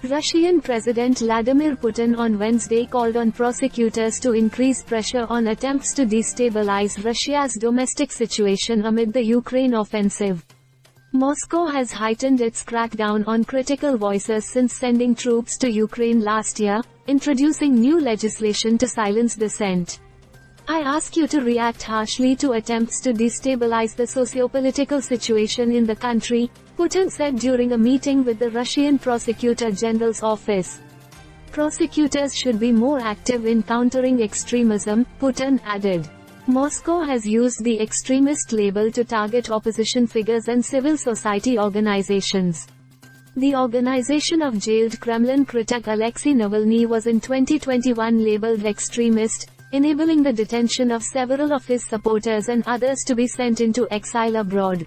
Russian President Vladimir Putin on Wednesday called on prosecutors to increase pressure on attempts to destabilize Russia's domestic situation amid the Ukraine offensive. Moscow has heightened its crackdown on critical voices since sending troops to Ukraine last year, introducing new legislation to silence dissent. I ask you to react harshly to attempts to destabilize the socio-political situation in the country, Putin said during a meeting with the Russian Prosecutor General's office. Prosecutors should be more active in countering extremism, Putin added. Moscow has used the extremist label to target opposition figures and civil society organizations. The organization of jailed Kremlin critic Alexei Navalny was in 2021 labeled extremist, enabling the detention of several of his supporters and others to be sent into exile abroad.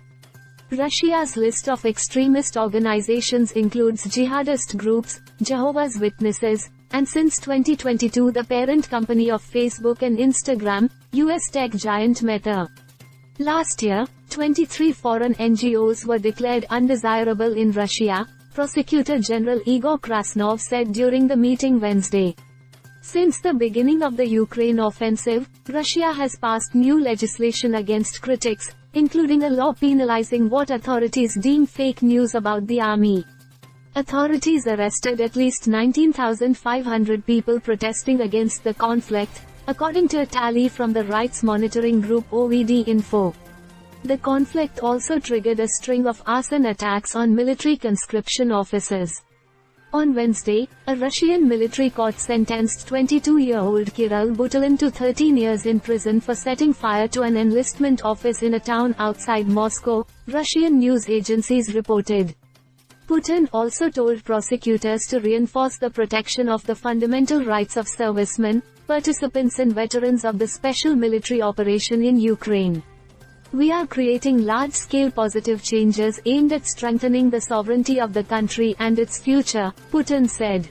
Russia's list of extremist organizations includes jihadist groups, Jehovah's Witnesses, and since 2022 the parent company of Facebook and Instagram, US tech giant Meta. Last year, 23 foreign NGOs were declared undesirable in Russia, Prosecutor General Igor Krasnov said during the meeting Wednesday. Since the beginning of the Ukraine offensive, Russia has passed new legislation against critics, including a law penalizing what authorities deem fake news about the army. Authorities arrested at least 19,500 people protesting against the conflict, according to a tally from the rights monitoring group OVD Info. The conflict also triggered a string of arson attacks on military conscription officers. On Wednesday, a Russian military court sentenced 22-year-old Kirill Butlin to 13 years in prison for setting fire to an enlistment office in a town outside Moscow, Russian news agencies reported. Putin also told prosecutors to reinforce the protection of the fundamental rights of servicemen, participants and veterans of the special military operation in Ukraine. We are creating large-scale positive changes aimed at strengthening the sovereignty of the country and its future, Putin said.